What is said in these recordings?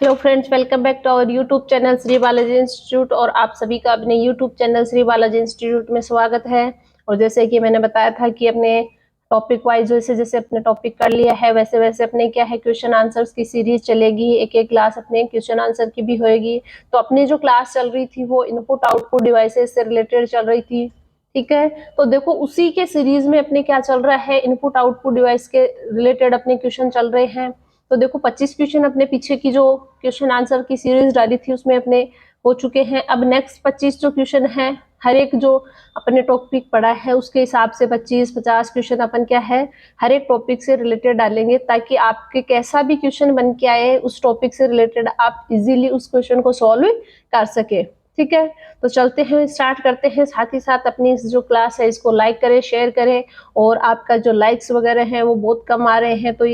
Hello friends, welcome back to our YouTube channel Shri Balaji institute. और आप सभी का अपने YouTube channel Shri Balaji institute में स्वागत है। और जैसे कि मैंने बताया था कि अपने टॉपिक वाइज जैसे जैसे अपने टॉपिक कर लिया है वैसे वैसे अपने क्या है क्वेश्चन आंसर्स की सीरीज चलेगी। एक एक क्लास अपने क्वेश्चन आंसर की भी होगी। तो अपनी जो क्लास चल रही थी वो इनपुट आउटपुट डिवाइसेस से रिलेटेड चल रही थी। ठीक है, तो देखो उसी के सीरीज में अपने क्या चल रहा है, इनपुट आउटपुट डिवाइस के रिलेटेड अपने क्वेश्चन चल रहे हैं। तो देखो 25 क्वेश्चन अपने पीछे की जो क्वेश्चन आंसर की सीरीज डाली थी उसमें अपने हो चुके हैं। अब नेक्स्ट 25 जो क्वेश्चन है, हर एक जो अपने टॉपिक पढ़ा है उसके हिसाब से 25-50 क्वेश्चन अपन क्या है हर एक टॉपिक से रिलेटेड डालेंगे, ताकि आपके कैसा भी क्वेश्चन बन के आए उस टॉपिक से रिलेटेड आप इजीली उस क्वेश्चन को सॉल्व कर सके। ठीक है, तो चलते हैं, स्टार्ट करते हैं। साथ ही साथ अपनी इस जो क्लास है इसको लाइक करें, शेयर करें। और आपका जो लाइक्स वगैरह हैं वो बहुत कम आ रहे हैं, तो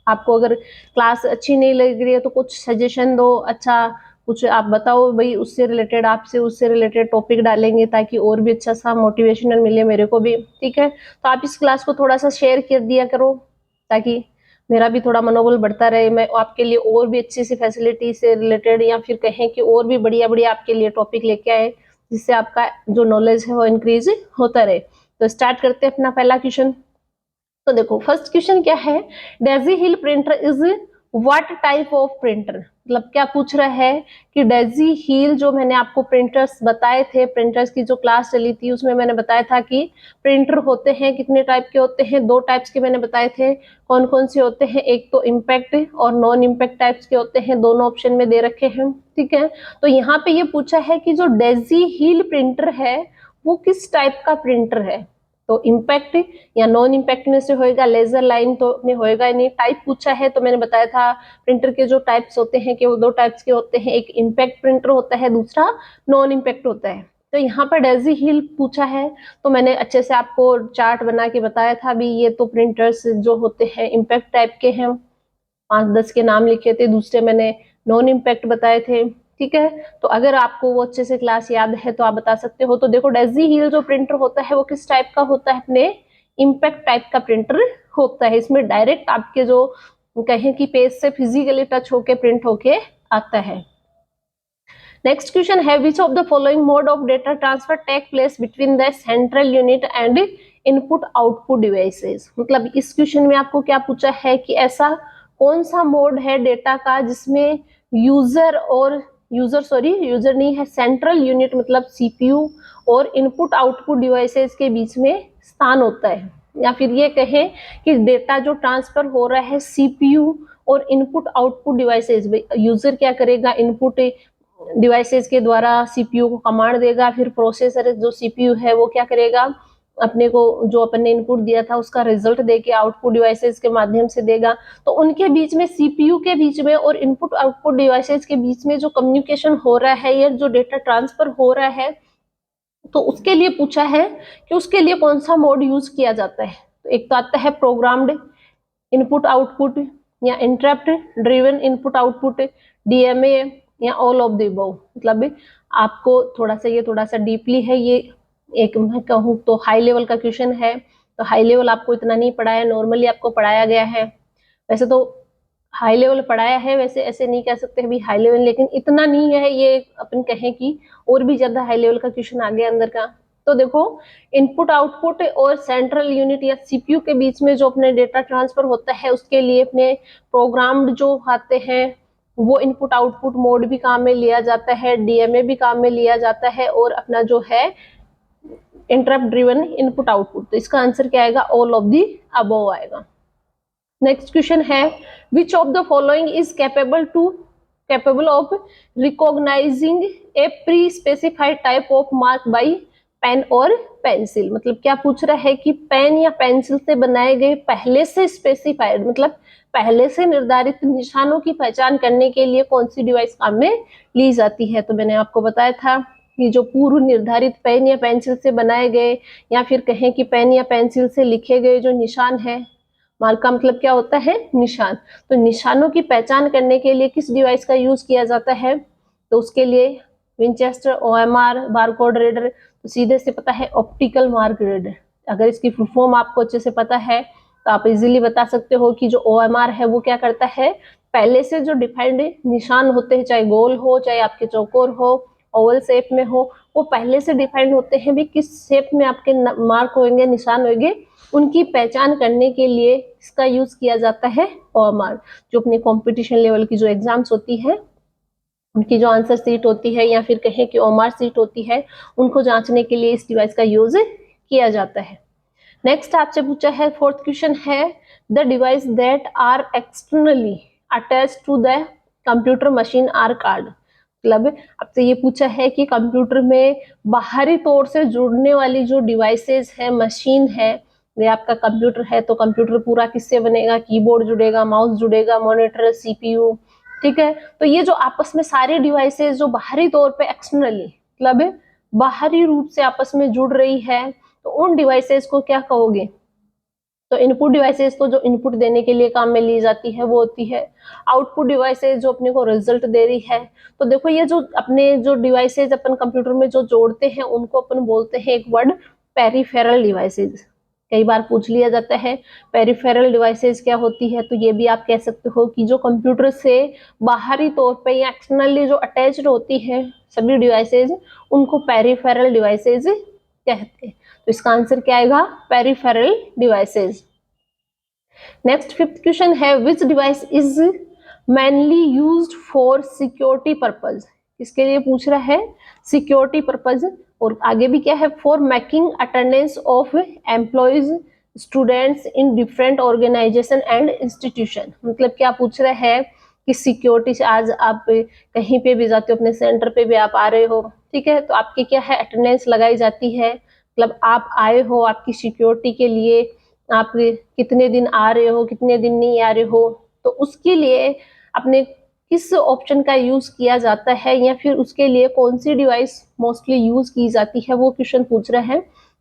आपको अगर क्लास अच्छी नहीं लग रही है तो कुछ सजेशन दो, अच्छा कुछ आप बताओ भाई, उससे रिलेटेड आपसे उससे रिलेटेड टॉपिक डालेंगे ताकि और भी अच्छा सा मोटिवेशनल मिले मेरे को भी। ठीक है, तो आप इस क्लास को थोड़ा सा शेयर कर दिया करो ताकि मेरा भी थोड़ा मनोबल बढ़ता रहे, मैं आपके लिए और भी अच्छी सी फैसिलिटी से रिलेटेड या फिर कहें कि और भी बढ़िया बढ़िया आपके लिए टॉपिक लेके आए, जिससे आपका जो नॉलेज है वो इंक्रीज होता रहे। तो स्टार्ट करते हैं अपना पहला क्वेश्चन। तो देखो फर्स्ट क्वेश्चन क्या है, Daisy hill printer is what type of printer. मतलब क्या पूछ रहा है कि डेजी हिल जो मैंने आपको प्रिंटर्स बताए थे, प्रिंटर्स की जो क्लास चली थी उसमें मैंने बताया था कि प्रिंटर होते हैं कितने टाइप के होते हैं, दो टाइप्स के मैंने बताए थे। कौन कौन से होते हैं, एक तो इम्पैक्ट और नॉन इम्पैक्ट टाइप्स के होते हैं, दोनों ऑप्शन में दे रखे हैं। ठीक है, तो यहाँ पे ये पूछा है कि जो डेजी हिल प्रिंटर है वो किस टाइप का प्रिंटर है। तो इम्पैक्ट या नॉन इम्पैक्ट में से होएगा, लेजर लाइन तो अपने होएगा नहीं। टाइप पूछा है तो मैंने बताया था प्रिंटर के जो टाइप्स होते हैं कि वो दो टाइप्स के होते हैं, एक इम्पैक्ट प्रिंटर होता है, दूसरा नॉन इम्पैक्ट होता है। तो यहाँ पर डेजी हिल पूछा है तो मैंने अच्छे से आपको चार्ट बना के बताया था भी, ये तो प्रिंटर्स जो होते हैं इम्पैक्ट टाइप के हैं, 5-10 के नाम लिखे थे, दूसरे मैंने नॉन इम्पैक्ट बताए थे। ठीक है, तो अगर आपको वो अच्छे से क्लास याद है तो आप बता सकते हो। तो देखो डेजी हील जो प्रिंटर होता है वो किस टाइप का होता है, अपने इम्पैक्ट टाइप का प्रिंटर होता है। इसमें डायरेक्ट आपके जो कहें कि पेज से फिजिकली टच होके प्रिंट होके आता है। नेक्स्ट क्वेश्चन है, which of the following mode of data transfer take place between the central unit and input output devices. मतलब इस क्वेश्चन में आपको क्या पूछा है कि ऐसा कौन सा मोड है डेटा का जिसमें यूजर नहीं है, सेंट्रल यूनिट मतलब सीपीयू और इनपुट आउटपुट डिवाइसेस के बीच में स्थान होता है। या फिर ये कहें कि डेटा जो ट्रांसफर हो रहा है सीपीयू और इनपुट आउटपुट डिवाइसेस, यूजर क्या करेगा, इनपुट डिवाइसेस के द्वारा सीपीयू को कमांड देगा, फिर प्रोसेसर जो सीपीयू है वो क्या करेगा, अपने को जो अपन ने इनपुट दिया था उसका रिजल्ट देके आउटपुट डिवाइसेस के माध्यम से देगा। तो उनके बीच में, सीपीयू के बीच में और इनपुट आउटपुट डिवाइसेस के बीच में जो कम्युनिकेशन हो रहा है या जो डेटा ट्रांसफर हो रहा है, तो उसके लिए पूछा है कि उसके लिए कौन सा मोड यूज किया जाता है। तो एक तो आता है प्रोग्राम्ड इनपुट आउटपुट या interrupt driven input output, DMA या ऑल ऑफ द अबव। मतलब आपको थोड़ा सा डीपली है ये, एक मैं कहूँ तो हाई लेवल का क्वेश्चन है। तो हाई लेवल आपको इतना नहीं पढ़ाया, नॉर्मली आपको पढ़ाया गया है। वैसे तो हाई लेवल पढ़ाया है, वैसे ऐसे नहीं कह सकते अभी हाई लेवल, लेकिन इतना नहीं है ये अपन कहें कि और भी ज्यादा हाई लेवल का क्वेश्चन आ गया अंदर का। तो देखो इनपुट आउटपुट और सेंट्रल यूनिट या सीपीयू के बीच में जो अपने डेटा ट्रांसफर होता है उसके लिए अपने प्रोग्राम्ड जो आते हैं वो इनपुट आउटपुट मोड भी काम में लिया जाता है, डीएमए भी काम में लिया जाता है, और अपना जो है इंटरप्ट ड्रिवन इनपुट आउटपुट। तो इसका आंसर क्या आएगा, ऑल ऑफ दी अबव आएगा। नेक्स्ट क्वेश्चन है, which of the following is capable of recognizing a pre specified type of mark by pen और पेंसिल। मतलब क्या पूछ रहा है कि पेन या पेंसिल से बनाए गए पहले से स्पेसिफाइड मतलब पहले से निर्धारित निशानों की पहचान करने के लिए कौन सी डिवाइस काम में ली जाती है। तो मैंने आपको बताया था कि जो पूर्व निर्धारित पेन या पेंसिल से बनाए गए या फिर कहें कि पेन या पेंसिल से लिखे गए जो निशान है, मार्क का मतलब क्या होता है, निशान। तो निशानों की पहचान करने के लिए किस डिवाइस का यूज किया जाता है, तो उसके लिए विंचेस्टर, ओएमआर, बारकोड रीडर। तो सीधे से पता है ऑप्टिकल मार्क रीडर। अगर इसकी फुल फॉर्म आपको अच्छे से पता है तो आप इजीली बता सकते हो कि जो OMR है वो क्या करता है, पहले से जो डिफाइंड निशान होते हैं, चाहे गोल हो चाहे आपके चौकोर हो, ओवल शेप में हो, वो पहले से डिफाइंड होते हैं भी किस शेप में आपके मार्क होंगे, निशान होंगे, उनकी पहचान करने के लिए इसका यूज किया जाता है OMR। जो अपने कंपटीशन लेवल की जो एग्जाम्स होती है उनकी जो आंसर सीट होती है या फिर कहें कि OMR सीट होती है, उनको जांचने के लिए इस डिवाइस का यूज किया जाता है। नेक्स्ट आपसे पूछा है, फोर्थ क्वेश्चन है, the device that are externally attach to the computer machine are card. मतलब आपसे ये पूछा है कि कंप्यूटर में बाहरी तौर से जुड़ने वाली जो डिवाइसेस है, मशीन है, ये आपका कंप्यूटर है तो कंप्यूटर पूरा किससे बनेगा, कीबोर्ड जुड़ेगा, माउस जुड़ेगा, मॉनिटर, CPU, ठीक है। तो ये जो आपस में सारे डिवाइसेस जो बाहरी तौर पे एक्सटर्नली मतलब बाहरी रूप से आपस में जुड़ रही है, तो उन डिवाइसेस को क्या कहोगे, तो इनपुट डिवाइसेस को जो इनपुट देने के लिए काम में ली जाती है वो होती है। आउटपुट डिवाइसेस जो अपने को रिजल्ट दे रही है। तो देखो ये जो अपने जो डिवाइसेस अपन कंप्यूटर में जो जोड़ते हैं उनको अपन बोलते हैं एक वर्ड, पेरिफेरल डिवाइसेस। कई बार पूछ लिया जाता है पेरिफेरल डिवाइसेस क्या होती है, तो ये भी आप कह सकते हो कि जो कंप्यूटर से बाहरी तौर पे या एक्सटर्नली जो अटैच्ड होती है सभी डिवाइसेस, उनको पेरिफेरल डिवाइसेस कहते हैं। तो इसका आंसर क्या आएगा, peripheral devices. Next fifth question है, which device is mainly used for security purpose. किसके लिए पूछ रहा है, सिक्योरिटी पर्पज। और आगे भी क्या है, for making attendance of employees students in different organization and institution. मतलब क्या पूछ रहा है कि सिक्योरिटी से आज आप कहीं पे भी जाते हो, अपने सेंटर पे भी आप आ रहे हो, ठीक है, तो आपकी क्या है अटेंडेंस लगाई जाती है। मतलब आप आए हो आपकी सिक्योरिटी के लिए, आप कितने दिन आ रहे हो, कितने दिन नहीं आ रहे हो, तो उसके लिए अपने किस ऑप्शन का यूज किया जाता है या फिर उसके लिए कौन सी डिवाइस मोस्टली यूज की जाती है, वो क्वेश्चन पूछ रहा है।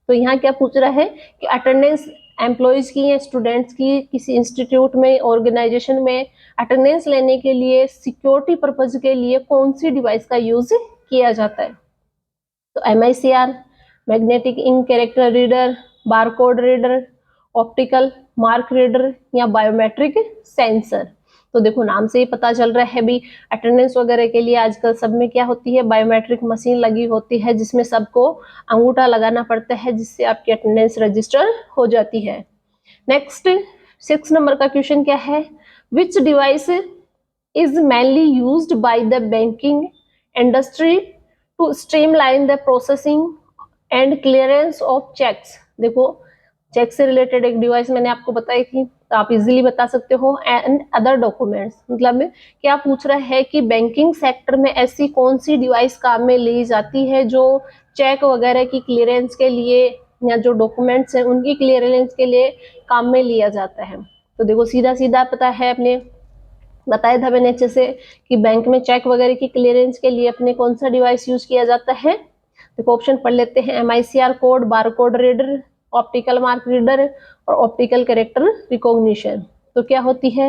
तो यहाँ क्या पूछ रहा है कि अटेंडेंस एम्प्लॉयज की या स्टूडेंट्स की किसी इंस्टीट्यूट में, ऑर्गेनाइजेशन में अटेंडेंस लेने के लिए सिक्योरिटी पर्पज के लिए कौन सी डिवाइस का यूज किया जाता है। तो MICR, magnetic ink character reader, barcode reader, optical mark reader या बायोमेट्रिक सेंसर। तो देखो नाम से ही पता चल रहा है भी अटेंडेंस वगैरह के लिए आजकल सब में क्या होती है, बायोमेट्रिक मशीन लगी होती है जिसमें सबको अंगूठा लगाना पड़ता है, जिससे आपकी अटेंडेंस रजिस्टर हो जाती है। नेक्स्ट 6 नंबर का क्वेश्चन क्या है, which device is mainly used by the banking industry to streamline the processing and clearance of cheques. देखो चेक से रिलेटेड एक डिवाइस मैंने आपको बताई थी, तो आप इजीली बता सकते हो, एंड अदर डॉक्यूमेंट्स। मतलब क्या पूछ रहा है कि बैंकिंग सेक्टर में ऐसी कौन सी डिवाइस काम में ली जाती है जो चेक वगैरह की क्लियरेंस के लिए या जो डॉक्यूमेंट्स हैं उनकी क्लियरेंस के लिए काम में लिया जाता है। तो देखो सीधा सीधा पता है, अपने बताया था मैंने अच्छे से कि बैंक में चेक वगैरह की क्लियरेंस के लिए अपने कौन सा डिवाइस यूज किया जाता है। देखो ऑप्शन पढ़ लेते हैं, MICR code, barcode reader, optical mark reader और ऑप्टिकल कैरेक्टर रिकॉग्निशन। तो क्या होती है,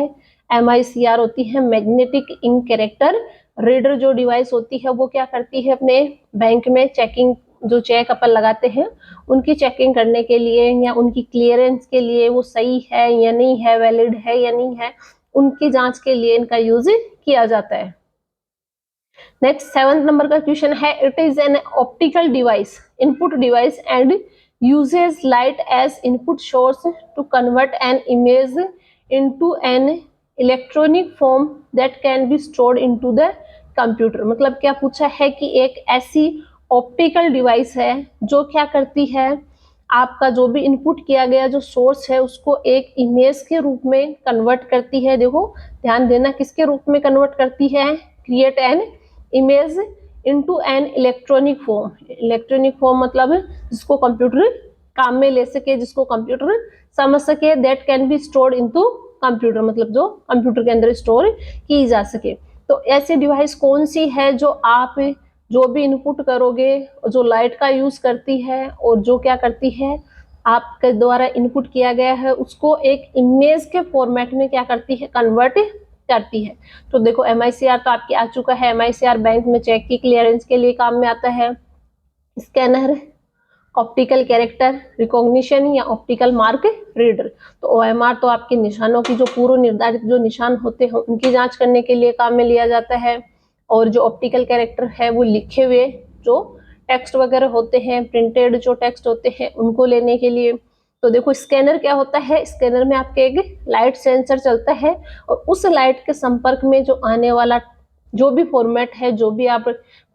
MICR होती है मैग्नेटिक इंक कैरेक्टर रीडर। जो डिवाइस होती है वो क्या करती है, अपने बैंक में चेकिंग, जो चेक अपन लगाते हैं उनकी चेकिंग करने के लिए या उनकी क्लियरेंस के लिए वो सही है या नहीं है, वैलिड है या नहीं है, उनकी जांच के लिए इनका यूज किया जाता है। नेक्स्ट 7 नंबर का क्वेश्चन है, it is an optical device, input device and uses light as input source to convert an image into an electronic form that can be stored into the computer। मतलब क्या पूछा है कि एक ऐसी optical device है जो क्या करती है, आपका जो भी इनपुट किया गया जो सोर्स है उसको एक इमेज के रूप में कन्वर्ट करती है। देखो ध्यान देना, किसके रूप में कन्वर्ट करती है, create an image into an electronic form. Electronic form मतलब जिसको कंप्यूटर काम में ले सके, जिसको कंप्यूटर समझ सके, that can be stored into computer, मतलब जो कंप्यूटर के अंदर स्टोर की जा सके। तो ऐसी डिवाइस कौन सी है जो आप जो भी इनपुट करोगे, जो लाइट का यूज करती है और जो क्या करती है, आपके द्वारा इनपुट किया गया है उसको एक इमेज के फॉर्मेट में क्या करती है, कन्वर्ट करती है। तो देखो MICR तो आपकी आ चुका है, MICR बैंक में चेक की क्लियरेंस के लिए काम में आता है। स्कैनर, ऑप्टिकल कैरेक्टर रिकॉग्निशन या ऑप्टिकल मार्क रीडर। तो OMR तो आपके निशानों की जो पूर्व निर्धारित जो निशान होते हैं उनकी जांच करने के लिए काम में लिया जाता है, और जो ऑप्टिकल कैरेक्टर है वो लिखे हुए जो टेक्स्ट वगैरह होते हैं, प्रिंटेड जो टेक्स्ट होते हैं उनको लेने के लिए। तो देखो स्कैनर क्या होता है, स्कैनर में आपके एक लाइट सेंसर चलता है, और उस लाइट के संपर्क में जो आने वाला जो भी फॉर्मेट है, जो भी आप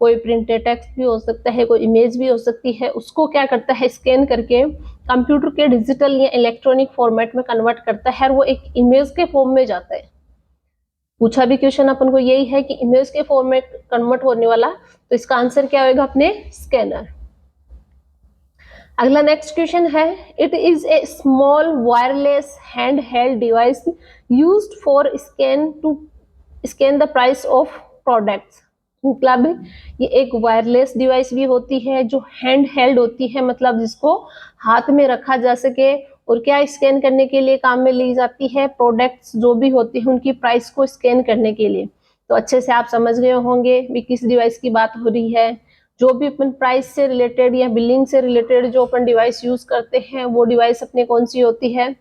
कोई प्रिंटेड टेक्स्ट भी हो सकता है, कोई इमेज भी हो सकती है, उसको क्या करता है स्कैन करके कंप्यूटर के डिजिटल या इलेक्ट्रॉनिक फॉर्मेट में कन्वर्ट करता है, और वो एक इमेज के फॉर्म में जाता है। पूछा भी क्वेश्चन अपन को यही है कि इमेज के फॉर्मेट कन्वर्ट होने वाला, तो इसका आंसर क्या होगा अपने स्कैनर। अगला नेक्स्ट क्वेश्चन है, it is a small wireless hand held device used for scan the price of products. मतलब ये एक वायरलेस डिवाइस भी होती है जो हैंड हेल्ड होती है, मतलब जिसको हाथ में रखा जा सके, और क्या स्कैन करने के लिए काम में ली जाती है, प्रोडक्ट्स जो भी होती है उनकी प्राइस को स्कैन करने के लिए। तो अच्छे से आप समझ गए होंगे भी किस डिवाइस की बात हो रही है। जो भी अपन प्राइस से रिलेटेड या बिलिंग से रिलेटेड जो अपन डिवाइस यूज करते हैं वो डिवाइस अपने कौन सी होती है,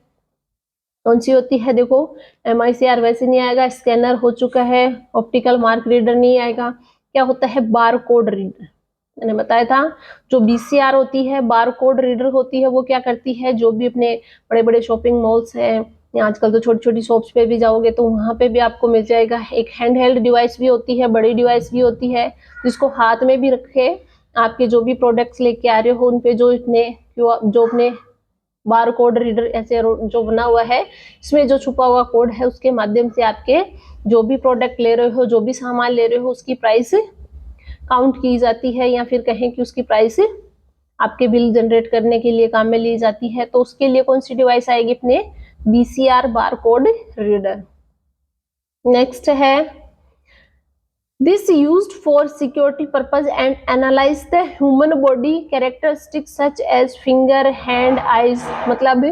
कौन सी होती है। देखो MICR वैसे नहीं आएगा, स्कैनर हो चुका है, ऑप्टिकल मार्क रीडर नहीं आएगा, क्या होता है बार कोड रीडर। मैंने बताया था जो BCR होती है, बार कोड रीडर होती है, वो क्या करती है, जो भी अपने बड़े बड़े शॉपिंग मॉल्स हैं या आजकल तो छोटी छोटी शॉप्स पे भी जाओगे तो वहां पे भी आपको मिल जाएगा। एक हैंड हेल्ड डिवाइस भी होती है, बड़ी डिवाइस भी होती है, जिसको हाथ में भी रखे आपके जो भी प्रोडक्ट्स लेके आ रहे हो उन पे जो इतने जो अपने बार कोड रीडर ऐसे जो बना हुआ है, इसमें जो छुपा हुआ कोड है उसके माध्यम से आपके जो भी प्रोडक्ट ले रहे हो, जो भी सामान ले रहे हो, उसकी प्राइस काउंट की जाती है, या फिर कहें कि उसकी प्राइस आपके बिल जनरेट करने के लिए काम में ली जाती है। तो उसके लिए कौन सी डिवाइस आएगी अपने BCR bar code reader. Next है, this used for security purpose and analyse the human body characteristics such as finger, hand, eyes. मतलब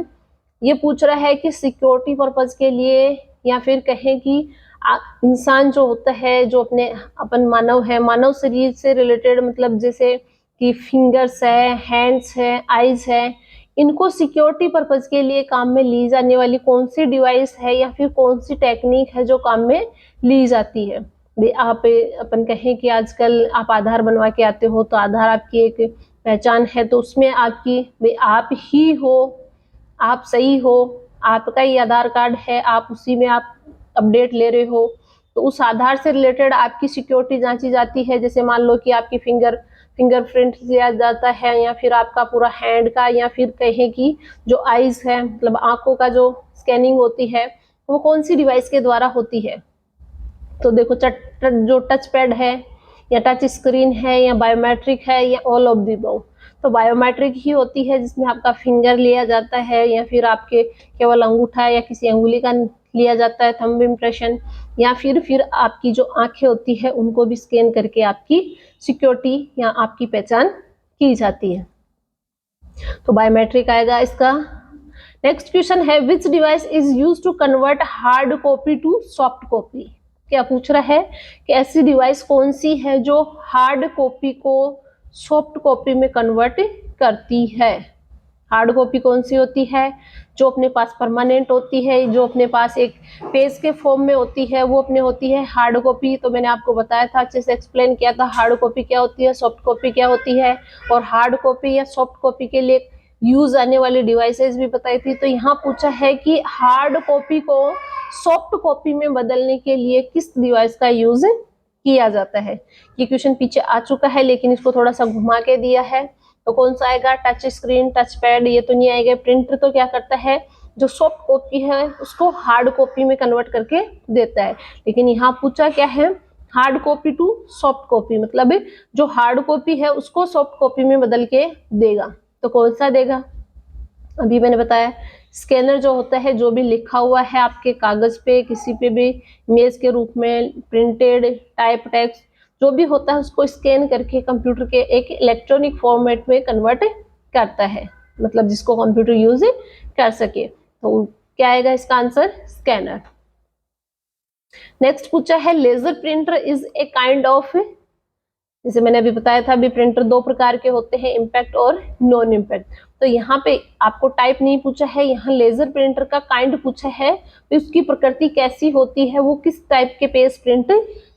ये पूछ रहा है कि सिक्योरिटी पर्पज के लिए, या फिर कहें कि इंसान जो होता है, जो अपने अपन मानव है, मानव शरीर से रिलेटेड, मतलब जैसे कि फिंगर्स है, हैंड्स है, आईज है, इनको सिक्योरिटी पर्पज के लिए काम में ली जाने वाली कौन सी डिवाइस है या फिर कौन सी टेक्निक है जो काम में ली जाती है। आप अपन कहें कि आजकल आप आधार बनवा के आते हो, तो आधार आपकी एक पहचान है, तो उसमें आपकी आप ही हो, आप सही हो, आपका ही आधार कार्ड है, आप उसी में आप अपडेट ले रहे हो, तो उस आधार से रिलेटेड आपकी सिक्योरिटी जांची जाती है। जैसे मान लो कि आपकी फिंगरप्रिंट लिया जाता है, या फिर आपका पूरा हैंड का, या फिर कहें कि जो आईज है, मतलब आंखों का जो स्कैनिंग होती है वो कौन सी डिवाइस के द्वारा होती है। तो देखो जो टच पैड है, या टच स्क्रीन है, या बायोमेट्रिक है, या ऑल ऑफ दी अबव। तो बायोमेट्रिक ही होती है जिसमें आपका फिंगर लिया जाता है, या फिर आपके केवल अंगूठा या किसी अंगुली का लिया जाता है, थंब इम्प्रेशन, या फिर आपकी जो आंखें होती है उनको भी स्कैन करके आपकी सिक्योरिटी या आपकी पहचान की जाती है। तो बायोमेट्रिक आएगा इसका। नेक्स्ट क्वेश्चन है, which device is used to convert hard copy to soft copy. क्या पूछ रहा है कि ऐसी डिवाइस कौन सी है जो हार्ड कॉपी को सॉफ्ट कॉपी में कन्वर्ट करती है। हार्ड कॉपी कौन सी होती है, जो अपने पास परमानेंट होती है, जो अपने पास एक पेज के फॉर्म में होती है, वो अपने होती है हार्ड कॉपी। तो मैंने आपको बताया था, अच्छे से एक्सप्लेन किया था, हार्ड कॉपी क्या होती है, सॉफ्ट कॉपी क्या होती है, और हार्ड कॉपी या सॉफ्ट कॉपी के लिए यूज आने वाली डिवाइसेस भी बताई थी। तो यहाँ पूछा है कि हार्ड कॉपी को सॉफ्ट कॉपी में बदलने के लिए किस डिवाइस का यूज किया जाता है। ये क्वेश्चन पीछे आ चुका है, लेकिन इसको थोड़ा सा घुमा के दिया है। तो कौन सा आएगा, टच स्क्रीन, टच पैड, ये तो नहीं आएगा। प्रिंटर तो क्या करता है, जो सॉफ्ट कॉपी है उसको हार्ड कॉपी में कन्वर्ट करके देता है, लेकिन यहाँ पूछा क्या है, hard copy to soft copy, मतलब जो हार्ड कॉपी है उसको सॉफ्ट कॉपी में बदल के देगा। तो कौन सा देगा, अभी मैंने बताया स्कैनर जो होता है, जो भी लिखा हुआ है आपके कागज पे, किसी पे भी इमेज के रूप में, प्रिंटेड टाइप टेक्स्ट जो भी होता है, उसको स्कैन करके कंप्यूटर के एक इलेक्ट्रॉनिक फॉर्मेट में कन्वर्ट करता है, मतलब जिसको कंप्यूटर यूज कर सके। तो क्या आएगा इसका आंसर, स्कैनर। नेक्स्ट पूछा है, laser printer is a kind of जैसे मैंने अभी बताया था, अभी प्रिंटर दो प्रकार के होते हैं, इम्पैक्ट और नॉन इम्पैक्ट। तो यहाँ पे आपको टाइप नहीं पूछा है, यहाँ लेजर प्रिंटर का काइंड पूछा है, तो उसकी प्रकृति कैसी होती है, वो किस टाइप के पेज प्रिंट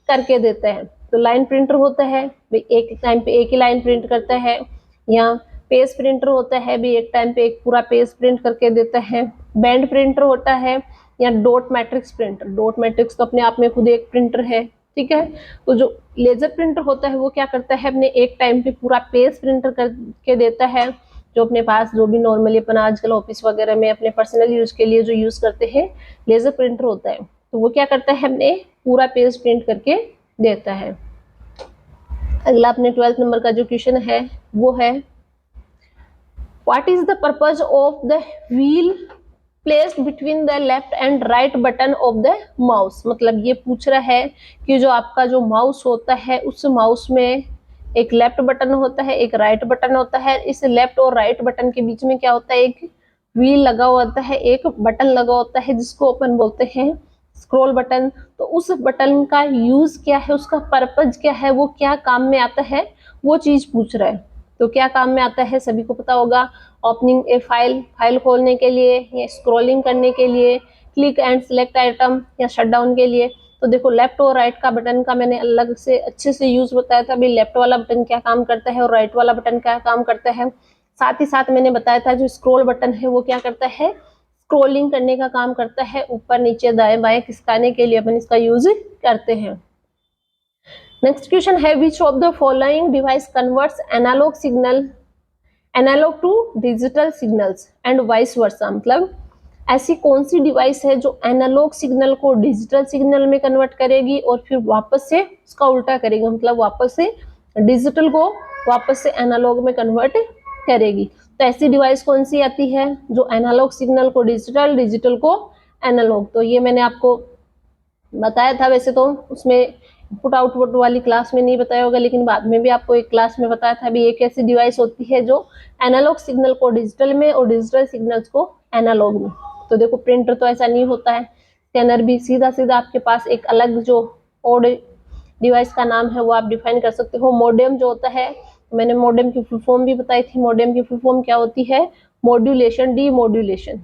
करके देता है। तो लाइन प्रिंटर होता है, एक टाइम पे एक ही लाइन प्रिंट करता है, या पेज प्रिंटर होता है भी एक टाइम पे एक पूरा पेज प्रिंट करके देता है। बैंड प्रिंटर होता है, या dot matrix printer. Dot matrix तो अपने आप में खुद एक प्रिंटर है, ठीक है। तो जो लेजर प्रिंटर होता है वो क्या करता है, अपने एक टाइम पे पूरा पेज प्रिंटर करके देता है। जो अपने पास जो भी नॉर्मली अपन आजकल ऑफिस वगैरह में अपने पर्सनल यूज के लिए जो यूज करते हैं लेजर प्रिंटर होता है, तो वो क्या करता है, अपने पूरा पेज प्रिंट करके देता है। अगला अपने 12th नंबर का जो क्वेश्चन है वो है, what is the purpose of the wheel placed between the left and right button of the mouse. मतलब ये पूछ रहा है कि जो आपका जो माउस होता है उस माउस में एक लेफ्ट बटन होता है, एक राइट बटन होता है। इस लेफ्ट और राइट बटन के बीच में क्या होता है, एक व्हील लगा होता है, एक बटन लगा होता है जिसको अपन बोलते हैं स्क्रॉल बटन। तो उस बटन का यूज क्या है, उसका पर्पज क्या है, वो क्या काम में आता है, वो चीज पूछ रहा है। तो क्या काम में आता है सभी को पता होगा, ओपनिंग ए फाइल, फाइल खोलने के लिए, या स्क्रॉलिंग करने के लिए, क्लिक एंड सिलेक्ट आइटम, या शट डाउन के लिए। तो देखो लेफ्ट और राइट का बटन का मैंने अलग से अच्छे से यूज बताया था, अभी लेफ्ट वाला बटन क्या काम करता है और राइट वाला बटन क्या काम करता है। साथ ही साथ मैंने बताया था जो स्क्रॉल बटन है वो क्या करता है, स्क्रॉलिंग करने का काम करता है, ऊपर नीचे दाएं बाएं खिसकाने के लिए अपन इसका यूज करते हैं। नेक्स्ट क्वेश्चन है, which of the following devices converts analog to digital signals and vice versa. मतलब ऐसी कौन सी डिवाइस है जो एनालॉग सिग्नल को डिजिटल सिग्नल में कन्वर्ट करेगी और फिर वापस से उसका उल्टा करेगी, मतलब वापस से डिजिटल को वापस से एनालॉग में कन्वर्ट करेगी। तो ऐसी डिवाइस कौन सी आती है जो एनालॉग सिग्नल को डिजिटल, डिजिटल को एनालॉग। तो ये मैंने आपको बताया था, वैसे तो उसमें इनपुट आउटपुट वाली क्लास में नहीं बताया होगा, लेकिन बाद में भी आपको एक क्लास में बताया था। भी एक ऐसी डिवाइस होती है जो एनालॉग सिग्नल को डिजिटल में और डिजिटल सिग्नल्स को एनालॉग में। तो देखो प्रिंटर तो ऐसा नहीं होता है, स्कैनर भी सीधा सीधा आपके पास एक अलग जो कोड डिवाइस का नाम है वो आप डिफाइन कर सकते हो। मॉडेम जो होता है, मैंने मॉडेम की फुल फॉर्म भी बताई थी। मॉडेम की फुल फॉर्म क्या होती है, modulation D modulation,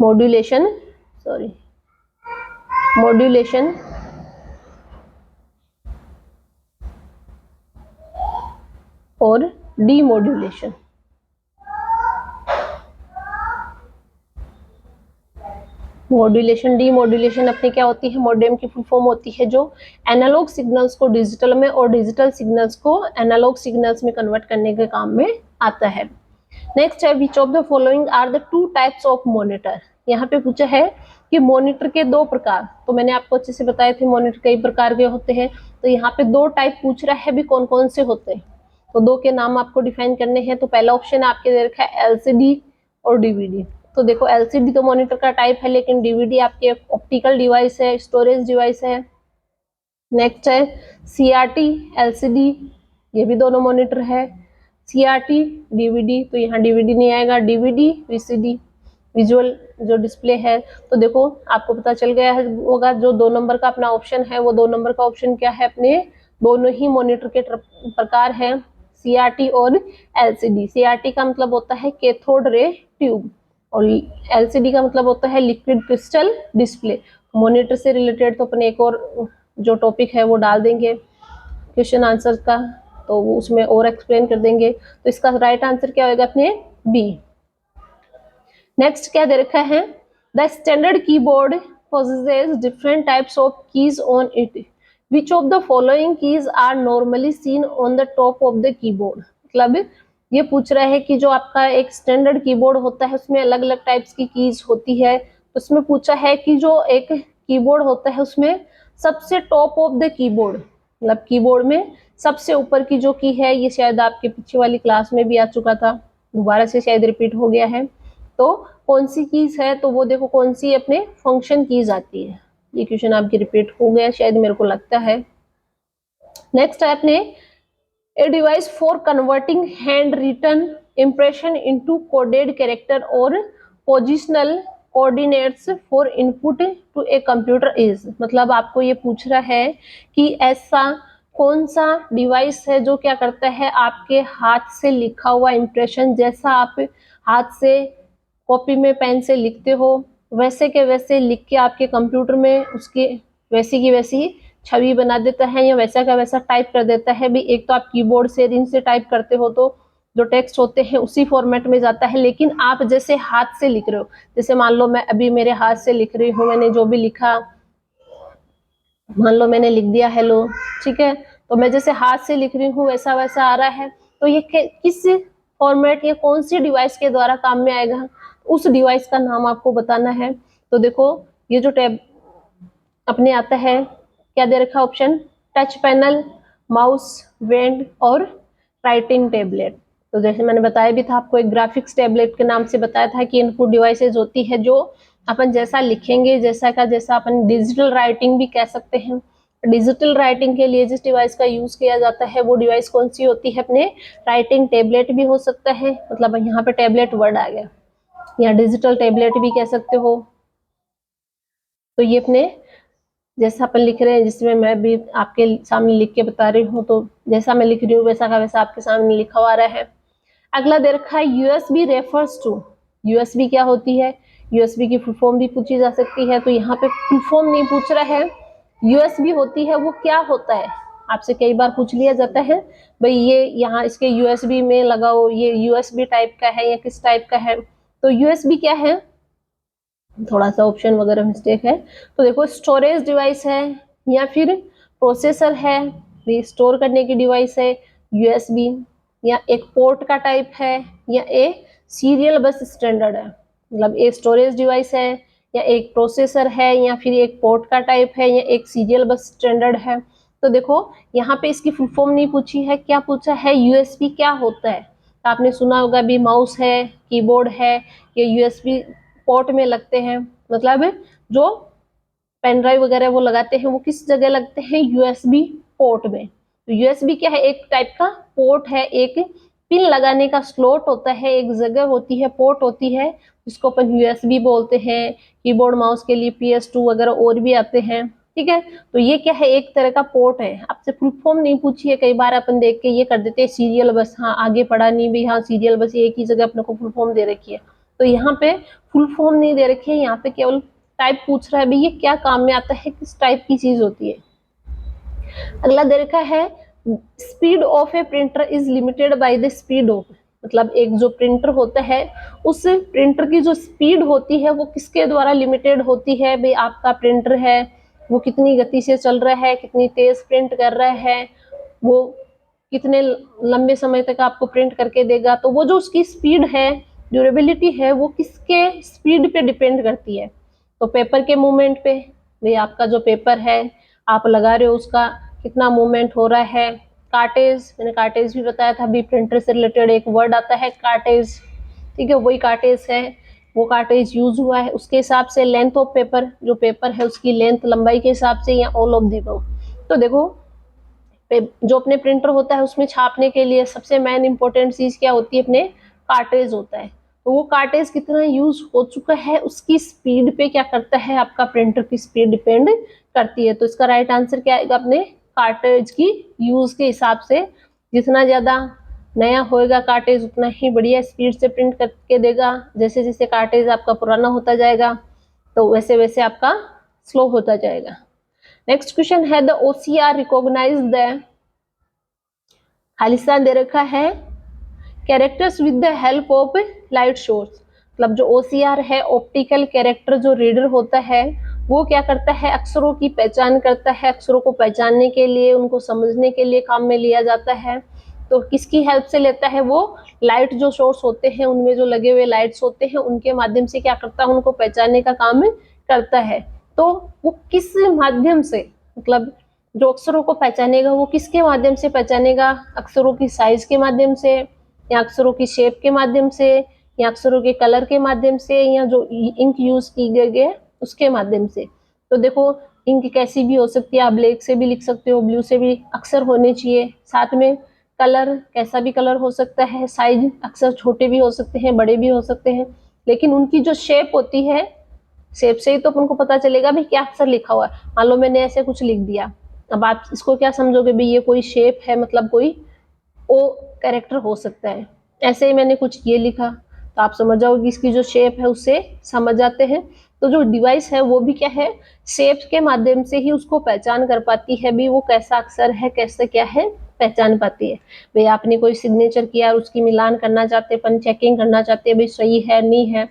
modulation sorry modulation और डीमॉड्यूलेशन। मॉड्यूलेशन डीमॉड्यूलेशन अपनी क्या होती है, मॉडेम की फुल फॉर्म होती है जो एनालॉग सिग्नल्स को डिजिटल में और डिजिटल सिग्नल्स को एनालॉग सिग्नल्स में कन्वर्ट करने के काम में आता है। नेक्स्ट है, which of the following are the two types of monitor. यहाँ पे पूछा है कि मॉनिटर के दो प्रकार। तो मैंने आपको अच्छे से बताए थे मॉनिटर कई प्रकार के होते हैं, तो यहाँ पे दो टाइप पूछ रहा है भी कौन कौन से होते हैं। तो दो के नाम आपको डिफाइन करने हैं। तो पहला ऑप्शन आपके दे रखा है एलसीडी और डीवीडी। तो देखो एलसीडी तो मॉनिटर का टाइप है, लेकिन डीवीडी आपके ऑप्टिकल डिवाइस है, स्टोरेज डिवाइस है। नेक्स्ट है सीआरटी एलसीडी, ये भी दोनों मॉनिटर है। सीआरटी डीवीडी, तो यहाँ डीवीडी नहीं आएगा, डीवीडी वीसीडी विजुअल जो डिस्प्ले है। तो देखो आपको पता चल गया है होगा, जो 2 नंबर का अपना ऑप्शन है वो 2 नंबर का ऑप्शन क्या है, अपने दोनों ही मॉनिटर के प्रकार हैं, सीआरटी और एलसीडी। सीआरटी का मतलब होता है कैथोड रे ट्यूब और एलसीडी का मतलब होता है लिक्विड क्रिस्टल डिस्प्ले। मॉनिटर से रिलेटेड तो अपने एक और जो टॉपिक है वो डाल देंगे क्वेश्चन आंसर का, तो वो उसमें और एक्सप्लेन कर देंगे। तो इसका राइट आंसर क्या होगा, अपने बी। नेक्स्ट क्या दे रखा है, the standard keyboard possesses different types of keys on it. Which of the following keys are normally seen on the top of the keyboard? मतलब ये पूछ रहा है कि जो आपका एक स्टैंडर्ड कीबोर्ड होता है उसमें अलग अलग टाइप्स की कीज होती है। तो उसमें पूछा है कि जो एक कीबोर्ड होता है उसमें सबसे टॉप ऑफ द कीबोर्ड, मतलब कीबोर्ड में सबसे ऊपर की जो की है, ये शायद आपके पीछे वाली क्लास में भी आ चुका था, दोबारा से शायद रिपीट हो गया है। तो कौन सी कीज है, तो वो देखो कौन सी अपने फंक्शन कीज आती है। ये क्वेश्चन आपकी रिपीट हो गया शायद, मेरे को लगता है। नेक्स्ट है अपने a device for converting hand written impression into coded character और positional coordinates for input to a computer is, मतलब आपको ये पूछ रहा है कि ऐसा कौन सा डिवाइस है जो क्या करता है आपके हाथ से लिखा हुआ इंप्रेशन, जैसा आप हाथ से कॉपी में पेन से लिखते हो वैसे के वैसे लिख के आपके कंप्यूटर में उसकी वैसी की वैसी छवि बना देता है, या वैसा का वैसा टाइप कर देता है। भी एक तो आप कीबोर्ड से रिंग से टाइप करते हो तो जो टेक्स्ट होते हैं उसी फॉर्मेट में जाता है, लेकिन आप जैसे हाथ से लिख रहे हो, जैसे मान लो मैं अभी मेरे हाथ से लिख रही हूँ, मैंने जो भी लिखा, मान लो मैंने लिख दिया हेलो, ठीक है, तो मैं जैसे हाथ से लिख रही हूँ वैसा वैसा आ रहा है। तो ये किस फॉर्मेट या कौन सी डिवाइस के द्वारा काम में आएगा, उस डिवाइस का नाम आपको बताना है। तो देखो ये जो टैब अपने आता है, क्या दे रखा ऑप्शन, टच पैनल, माउस, वेंड और राइटिंग टेबलेट। तो जैसे मैंने बताया भी था आपको, एक ग्राफिक्स टेबलेट के नाम से बताया था कि इनपुट डिवाइसेज होती है जो अपन जैसा लिखेंगे, जैसा का जैसा, अपन डिजिटल राइटिंग भी कह सकते हैं। डिजिटल राइटिंग के लिए जिस डिवाइस का यूज किया जाता है वो डिवाइस कौन सी होती है, अपने राइटिंग टेबलेट भी हो सकता है, मतलब यहाँ पे टेबलेट वर्ड आ गया, या डिजिटल टेबलेट भी कह सकते हो। तो ये अपने जैसा अपन लिख रहे हैं, जिसमें मैं भी आपके सामने लिख के बता रही हूँ, तो जैसा मैं लिख रही हूँ वैसा का वैसा आपके सामने लिखा हुआ रहा है। अगला दे रखा है यूएसबी रेफर्स टू, यूएसबी क्या होती है, यूएसबी की फुल फॉर्म भी पूछी जा सकती है, तो यहाँ पे फुल फॉर्म नहीं पूछ रहा है, यूएसबी होती है वो क्या होता है, आपसे कई बार पूछ लिया जाता है भाई ये यहाँ इसके यूएसबी में लगाओ, ये यूएसबी टाइप का है या किस टाइप का है। तो यूएसबी क्या है, थोड़ा सा ऑप्शन वगैरह मिस्टेक है, तो देखो स्टोरेज डिवाइस है या फिर प्रोसेसर है, ये स्टोर करने की डिवाइस है यूएसबी, या एक पोर्ट का टाइप है, या ए सीरियल बस स्टैंडर्ड है, मतलब एक स्टोरेज डिवाइस है या एक प्रोसेसर है या फिर एक पोर्ट का टाइप है या एक सीरियल बस स्टैंडर्ड है। तो देखो यहाँ पे इसकी फुल फॉर्म नहीं पूछी है, क्या पूछा है, यूएसबी क्या होता है। तो आपने सुना होगा भी माउस है, कीबोर्ड है, ये यूएसबी पोर्ट में लगते हैं, मतलब जो पेन ड्राइव वगैरह वो लगाते हैं वो किस जगह लगते हैं, यूएसबी पोर्ट में। तो यूएसबी क्या है, एक टाइप का पोर्ट है, एक पिन लगाने का स्लॉट होता है, एक जगह होती है, पोर्ट होती है, जिसको अपन यूएसबी बोलते हैं। कीबोर्ड माउस के लिए PS2 वगैरह और भी आते हैं, ठीक है। तो ये क्या है, एक तरह का पोर्ट है। आपसे फुल फॉर्म नहीं पूछी है, कई बार अपन देख के ये कर देते हैं सीरियल बस, हाँ आगे पढ़ा नहीं भी, हाँ सीरियल बस एक ही जगह अपने को फुल फॉर्म दे रखी है, तो यहाँ पे फुल फॉर्म नहीं दे रखी है, यहाँ पे केवल टाइप पूछ रहा है भाई ये क्या काम में आता है, किस टाइप की चीज होती है। अगला दे रखा है speed of A printer is limited by the speed of, मतलब एक जो प्रिंटर होता है उस प्रिंटर की जो स्पीड होती है वो किसके द्वारा लिमिटेड होती है, भाई आपका प्रिंटर है वो कितनी गति से चल रहा है, कितनी तेज प्रिंट कर रहा है, वो कितने लंबे समय तक आपको प्रिंट करके देगा। तो वो जो उसकी स्पीड है, ड्यूरेबिलिटी है, वो किसके स्पीड पे डिपेंड करती है, तो पेपर के मूवमेंट पे, भाई आपका जो पेपर है आप लगा रहे हो उसका कितना मूवमेंट हो रहा है। कार्टेज, मैंने कार्टेज भी बताया था, अभी प्रिंटर से रिलेटेड एक वर्ड आता है कार्टेज, ठीक है, वही कार्टेज है, वो कार्टेज यूज हुआ है, उसके हिसाब से लेंथ ऑफ पेपर, जो पेपर है उसकी लेंथ लंबाई के हिसाब से, या ऑल ऑफ दी अबव। तो देखो जो अपने प्रिंटर होता है उसमें छापने के लिए सबसे मेन इंपॉर्टेंट चीज क्या होती है, अपने कार्टेज होता है। तो वो कार्टेज कितना यूज हो चुका है उसकी स्पीड पे क्या करता है, आपका प्रिंटर की स्पीड डिपेंड करती है। तो इसका राइट आंसर क्या आएगा, अपने कार्टेज की यूज के हिसाब से, जितना ज्यादा नया होएगा कार्टेज उतना ही बढ़िया स्पीड से प्रिंट करके देगा, जैसे जैसे कार्टेज आपका पुराना होता जाएगा तो वैसे वैसे आपका स्लो होता जाएगा। नेक्स्ट क्वेश्चन है द ओसीआर रिकॉग्नाइज द, खालिस्तान दे रखा है characters with the help of light source, मतलब जो ओसीआर है ऑप्टिकल कैरेक्टर जो रीडर होता है वो क्या करता है, अक्षरों की पहचान करता है, अक्षरों को पहचानने के लिए उनको समझने के लिए काम में लिया जाता है। तो किसकी हेल्प से लेता है, वो लाइट जो सोर्स होते हैं उनमें जो लगे हुए लाइट्स होते हैं उनके माध्यम से क्या करता है, उनको पहचानने का काम करता है। तो वो किस माध्यम से, मतलब जो अक्षरों को पहचानेगा वो किसके माध्यम से पहचानेगा, अक्षरों की साइज के माध्यम से, या अक्षरों की शेप के माध्यम से, या अक्षरों के कलर के माध्यम से, या जो इंक यूज की गई है उसके माध्यम से। तो देखो इंक कैसी भी हो सकती है, आप ब्लैक से भी लिख सकते हो, ब्लू से भी, अक्षर होने चाहिए, साथ में कलर कैसा भी कलर हो सकता है, साइज अक्सर छोटे भी हो सकते हैं बड़े भी हो सकते हैं, लेकिन उनकी जो शेप होती है शेप से ही तो अपन को पता चलेगा भी क्या अक्षर लिखा हुआ है। मान लो मैंने ऐसे कुछ लिख दिया, अब आप इसको क्या समझोगे भी ये कोई शेप है, मतलब कोई ओ कैरेक्टर हो सकता है। ऐसे ही मैंने कुछ ये लिखा तो आप समझ जाओगे कि इसकी जो शेप है उससे समझ जाते हैं। तो जो डिवाइस है वो भी क्या है, शेप के माध्यम से ही उसको पहचान कर पाती है भी वो कैसा अक्षर है, कैसे क्या है, पहचान पाती है। भाई आपने कोई सिग्नेचर किया और उसकी मिलान करना चाहते हैं, अपन चेकिंग करना चाहते हैं भाई सही है नहीं है,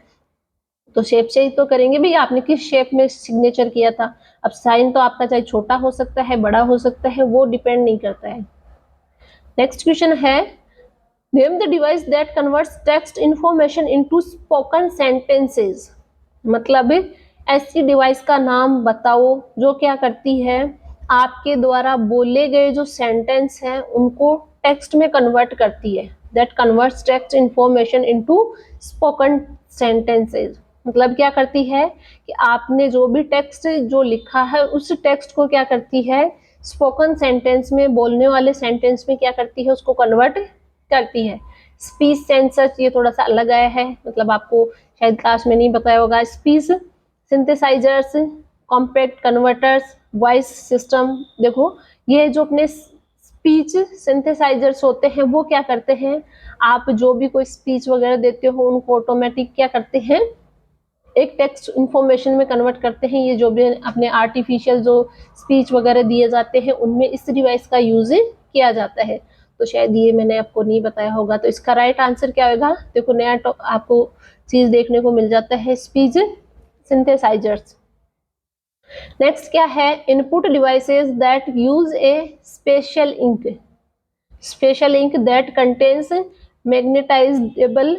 तो शेप से ही तो करेंगे भाई आपने किस शेप में सिग्नेचर किया था। अब साइन तो आपका चाहे छोटा हो सकता है, बड़ा हो सकता है, वो डिपेंड नहीं करता है। नेक्स्ट क्वेश्चन है, name the device that converts text information into spoken sentences. मतलब ऐसी डिवाइस का नाम बताओ जो क्या करती है, आपके द्वारा बोले गए जो सेंटेंस हैं उनको टेक्स्ट में कन्वर्ट करती है। That converts text information into spoken sentences, मतलब क्या करती है कि आपने जो भी टेक्स्ट जो लिखा है उस टेक्स्ट को क्या करती है, स्पोकन सेंटेंस में, बोलने वाले सेंटेंस में क्या करती है, उसको कन्वर्ट करती है। स्पीच सेंसर्स ये थोड़ा सा अलग आया है, मतलब आपको शायद क्लास में नहीं बताया होगा। Speech synthesisers, compact converters, voice system. देखो ये जो अपने स्पीच सिंथेसाइजर्स होते हैं वो क्या करते हैं, आप जो भी कोई स्पीच वगैरह देते हो उनको ऑटोमेटिक क्या करते हैं, एक टेक्स्ट इंफॉर्मेशन में कन्वर्ट करते हैं। ये जो भी अपने आर्टिफिशियल जो स्पीच वगैरह दिए जाते हैं उनमें इस डिवाइस का यूज किया जाता है। तो शायद ये मैंने आपको नहीं बताया होगा, तो इसका राइट आंसर क्या होगा। देखो नया आपको चीज देखने को मिल जाता है, स्पीच सिंथेसाइजर्स। नेक्स्ट क्या है, input devices that use a special ink. Special ink that contains magnetisable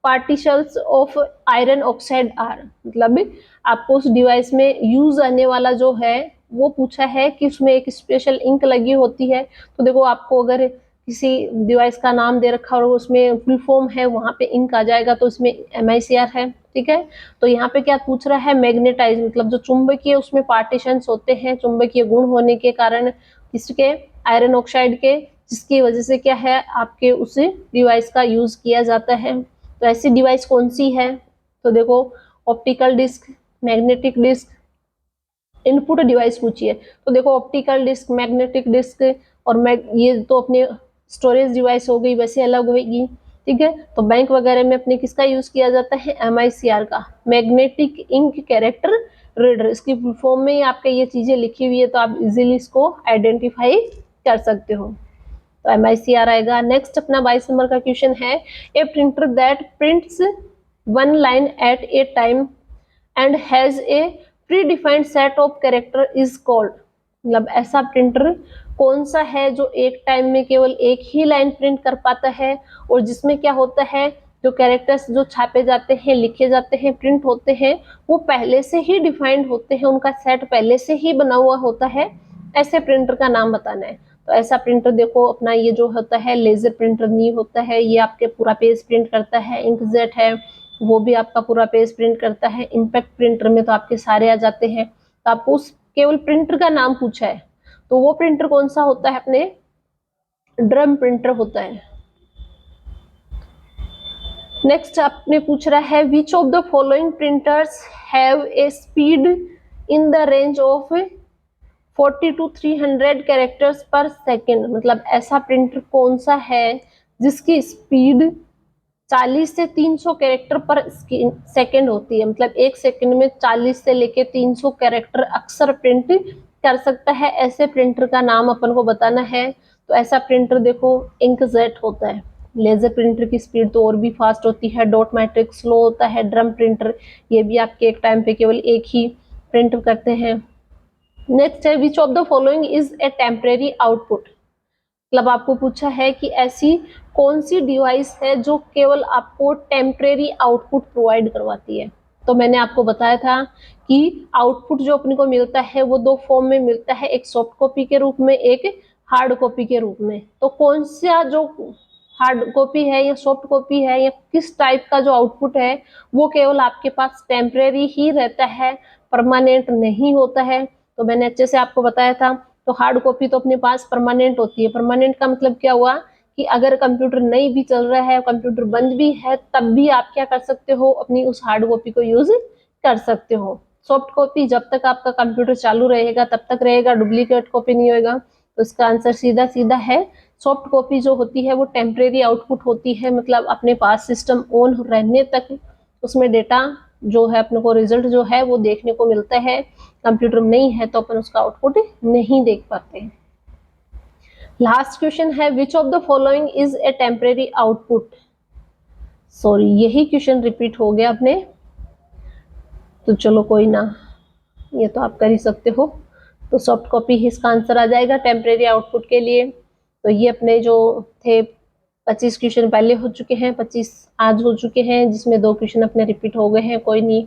particles of iron oxide are. मतलब आपको उस डिवाइस में यूज आने वाला जो है वो पूछा है कि उसमें एक स्पेशल इंक लगी होती है। तो देखो आपको अगर किसी डिवाइस का नाम दे रखा और उसमें फुल फॉर्म है, वहां पे इंक आ जाएगा तो उसमें MICR है, ठीक है। तो यहाँ पे क्या पूछ रहा है, मैग्नेटाइज, मतलब जो चुंबकीय उसमें पार्टीशंस होते हैं, चुंबकीय गुण होने के कारण किसके, आयरन ऑक्साइड के, जिसकी वजह से क्या है आपके उस डिवाइस का यूज किया जाता है। तो ऐसी डिवाइस कौन सी है, तो देखो optical disc, magnetic disc, input device पूछी है। तो देखो ऑप्टिकल डिस्क, मैग्नेटिक डिस्क और ये तो अपने स्टोरेज डिवाइस हो गई, वैसे अलग होगी, ठीक है। तो बैंक वगैरह में अपने किसका यूज किया जाता है, MICR का, मैग्नेटिक इंक कैरेक्टर रीडर। इसकी फुल फॉर्म में ही आपके ये चीजें लिखी हुई है तो आप इजीली इसको आइडेंटिफाई कर सकते हो, तो MICR आएगा। नेक्स्ट अपना 22 नंबर का क्वेश्चन है, a printer that prints one line at a time and has a predefined set of character is called. मतलब ऐसा प्रिंटर कौन सा है जो एक टाइम में केवल एक ही लाइन प्रिंट कर पाता है और जिसमें क्या होता है, जो कैरेक्टर्स जो छापे जाते हैं, लिखे जाते हैं, प्रिंट होते हैं, वो पहले से ही डिफाइंड होते हैं, उनका सेट पहले से ही बना हुआ होता है। ऐसे प्रिंटर का नाम बताना है। तो ऐसा प्रिंटर देखो अपना ये जो होता है लेजर प्रिंटर नहीं होता है, ये आपके पूरा पेज प्रिंट करता है। इंकजेट है वो भी आपका पूरा पेज प्रिंट करता है। इम्पैक्ट प्रिंटर में तो आपके सारे आ जाते हैं। तो आपको उस केवल प्रिंटर का नाम पूछा है, तो वो प्रिंटर कौन सा होता है, अपने ड्रम प्रिंटर होता है। नेक्स्ट आपने पूछ रहा है, which of the following printers have a speed in the range of 40 to 300 characters पर सेकेंड। मतलब ऐसा प्रिंटर कौन सा है जिसकी स्पीड 40 से 300 कैरेक्टर पर सेकेंड होती है। मतलब एक सेकेंड में 40 से लेके 300 कैरेक्टर अक्सर प्रिंट कर सकता है। ऐसे प्रिंटर का नाम अपन को बताना है। तो ऐसा प्रिंटर देखो इंकजेट होता है। लेजर प्रिंटर की स्पीड तो और भी फास्ट होती है, डॉट मैट्रिक स्लो होता है। ड्रम प्रिंटर ये भी आपके एक टाइम पे केवल एक ही प्रिंट करते हैं। नेक्स्ट है, which of the following is a temporary output. मतलब आपको पूछा है कि ऐसी कौन सी डिवाइस है जो केवल आपको टेम्परेरी आउटपुट प्रोवाइड करवाती है। तो मैंने आपको बताया था कि आउटपुट जो अपने को मिलता है वो दो फॉर्म में मिलता है, एक सॉफ्ट कॉपी के रूप में, एक हार्ड कॉपी के रूप में। तो कौन सा जो हार्ड कॉपी है या सॉफ्ट कॉपी है या किस टाइप का जो आउटपुट है वो केवल आपके पास टेम्परेरी ही रहता है, परमानेंट नहीं होता है। तो मैंने अच्छे से आपको बताया था। तो हार्ड कॉपी तो अपने पास परमानेंट होती है। परमानेंट का मतलब क्या हुआ कि अगर कंप्यूटर नहीं भी चल रहा है, कंप्यूटर बंद भी है, तब भी आप क्या कर सकते हो, अपनी उस हार्ड कॉपी को यूज कर सकते हो। सॉफ्ट कॉपी जब तक आपका कंप्यूटर चालू रहेगा तब तक रहेगा, डुप्लीकेट कॉपी नहीं होएगा। तो इसका आंसर सीधा सीधा है, सॉफ्ट कॉपी जो होती है वो टेम्परेरी आउटपुट होती है, मतलब अपने पास सिस्टम ऑन रहने तक उसमें डेटा जो है अपने को रिजल्ट जो है वो देखने को मिलता है। कंप्यूटर में नहीं है तो अपन उसका आउटपुट नहीं देख पाते। लास्ट क्वेश्चन है, which of the following is a temporary output. Sorry, यही क्वेश्चन रिपीट हो गया अपने, तो चलो कोई ना, ये तो आप कर ही सकते हो। तो सॉफ्ट कॉपी ही इसका आंसर आ जाएगा टेम्परेरी आउटपुट के लिए। तो ये अपने जो थे 25 क्वेश्चन पहले हो चुके हैं, 25 आज हो चुके हैं, जिसमें 2 क्वेश्चन अपने रिपीट हो गए हैं, कोई नहीं।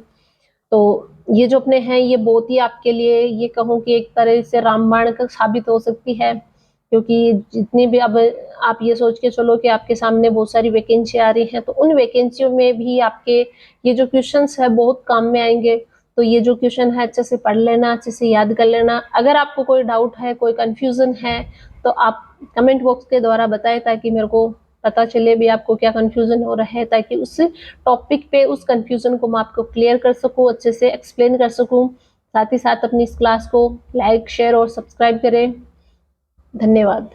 तो ये जो अपने हैं ये बहुत ही आपके लिए, ये कहूँ कि एक तरह से रामबाण का साबित हो सकती है, क्योंकि जितनी भी अब आप ये सोच के चलो कि आपके सामने बहुत सारी वैकेंसी आ रही हैं, तो उन वैकेंसियों में भी आपके ये जो क्वेश्चंस है बहुत काम में आएंगे। तो ये जो क्वेश्चन है अच्छे से पढ़ लेना, अच्छे से याद कर लेना। अगर आपको कोई डाउट है, कोई कंफ्यूजन है, तो आप कमेंट बॉक्स के द्वारा बताएं, ताकि मेरे को पता चले भी आपको क्या कंफ्यूजन हो रहा है, ताकि उस टॉपिक पे उस कंफ्यूजन को मैं आपको क्लियर कर सकूं, अच्छे से एक्सप्लेन कर सकूं। साथ ही साथ अपनी इस क्लास को लाइक, शेयर और सब्सक्राइब करें। धन्यवाद।